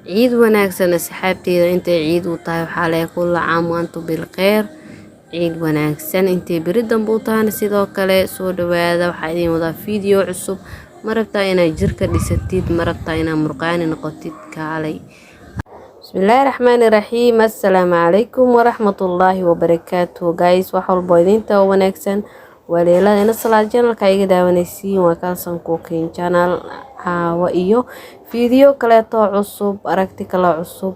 ciid wanaagsan asxaabteeda intay ciid u tahay waxaa leeyahay kulla caam wa antum bilkhayr. ciid wanaagsan intay beri dambe u tahayna sidoo kale soo dhawaada. waxaa idiin wadaa video cusub. ma rabtaa inaad jirka dhisatid, ma rabtaa inaad murqaani noqotid, kaalay. bismillaahi raxmaani raxiim. assalaamu calaykum waraxmatullaahi wabarakaatuh. guys wax walbo idinta wanaagsan waa leelada ina salaad channelka iga daawanaysiin waa Kalsan Cooking Channel. caawa iyo video kaleeto cusub, aragti kale cusub.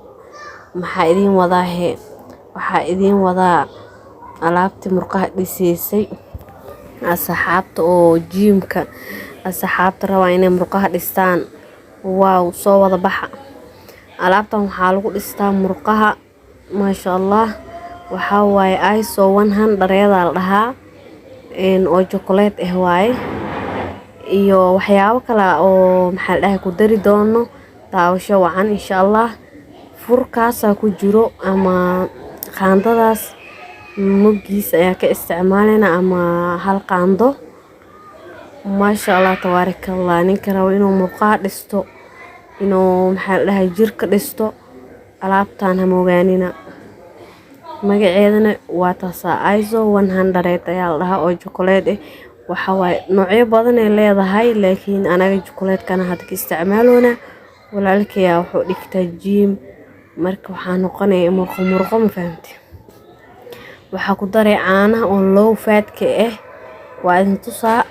maxaa idiin wadaa waxaa idiin wadaa alaabti murqaha dhisaysay asxaabta oo jiimka asxaabta rabaa inay murqaha dhistaan. waaw soo wada baxa. alaabtan waxaa lagu dhistaa murqaha maasha Allah. waxaa waaye ISO 100 dhareeda la dhahaa oo chocolate ah waaye iyo waxyaabo kale oo maxaa la dhahay ku dari doono daawasho wacan insha Allah. furkaasa ku jiro ama qaandadaas muggiis ayaa ka isticmaalena ama hal qaando. maasha Allah tabaarakallah. ninka rabo inuu murqaha dhisto, inuu maxaa la dhahay jirka dhisto, alaabtan ha moogaanina. magaceedana waa taasa ISO 100 ayaa la dhahaa oo chocolate waxaa waaye noocyo badan ay leedahay laakiin anaga chocolate kana hadda ka isticmaaloona. walaalkay wuxuu dhigtaa jiim marka waxaa noqonaya murqo ma fahamtay. waxaa ku daray caanaha oo low fat ka waa idin tusaa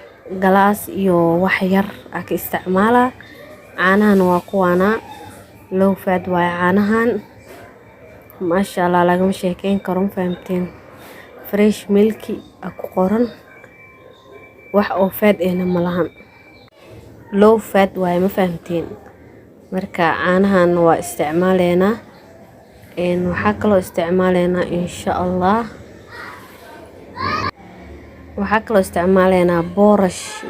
galaas iyo wax yar ka isticmaala. caanahan waa kuwaana low fat waaye caanahan maasha Allah lagama sheekeyn karo ma fahamteen. fresh milk ku qoran wax oo fat ma lahan, low fat waaye ma fahamteen. marka caanahan waa isticmaaleena waxaa kaloo isticmaaleena insha Allah. waxaa kaloo isticmaaleena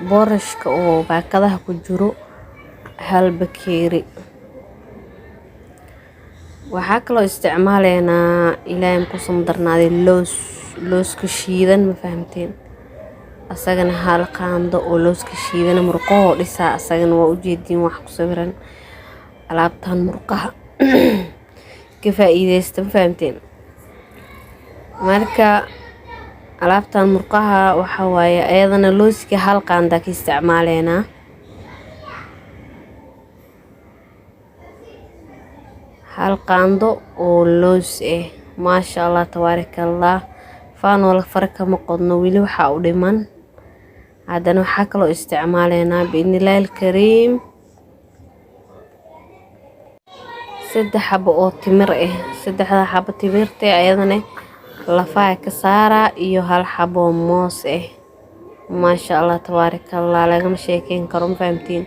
boorashka oo baakadaha ku jiro hal bakeeri. waxaa kaloo isticmaaleena ilaahay ku samdarnaaday looska shiidan ma fahamteen. asagana hal qaando oo looska shiidan murqaha dhisaa. asagana waa ujeedin wax ku sawiran alaabtan murqaha ka faa'iideysta ma fahamteen. marka alaabtan murqaha waxa waaye ayadana looska hal qaanda ka isticmaaleena. hal qaando oo loos maasha Allah tabaarakallah. faan wala farka ma qodno wili waxa u dhiman. haddana waxaa kaloo isticmaaleena biidhnillaahi kariim 3 xabo oo timir saddexda xabo timirta ayadana lafaha ka saara iyo hal xabo moos maasha Allah tabaarakallah lagama sheekeyn karo ma fahamtiin.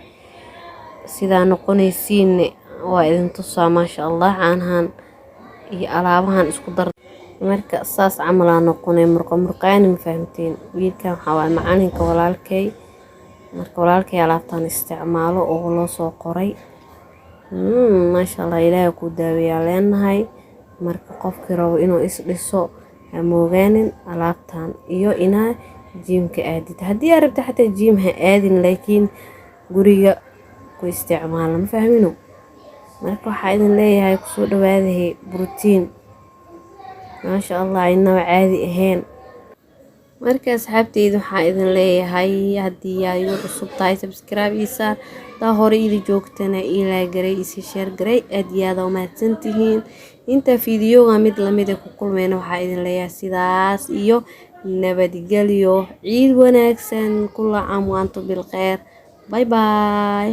sidaa noqonaysiin waa idin tusaa maasha Allah. caanahan iyo alaabahan isku dar marka saas camal aan noqonay murqaani ma fahamtiin. wiilkan waxa waa macalinka walaalkay. marka walaalkay alaabtan isticmaalo oo loo soo qoray. maasha Allah ilaahay ku daaweeyaa leenahay. marka qofkii rabo inuu is dhiso ha moogaanin alaabtan iyo inaa jiimka aadid. haddii aad rabto xataa jiim ha aadin laakiin guriga ku isticmaala ma fahmino. marka waxaa idin leeyahay kusoo dhawaadahay borotiin maasha Allah inaba caadi ahayn. marka asxaabteyda waxaa idin leeyahay haddii ay igu cusub tahay subscribe ii saar. taa hore ila joogtana ila garay isi share garay. aad iyo aad u mahadsantihiin. inta fiidiyoga mid lamid ku kulmayna waxaa idin leeyahay sidaas iyo nabadgelyo. ciid wanaagsan. kulla caam wa antum bilkhayr. bye bye.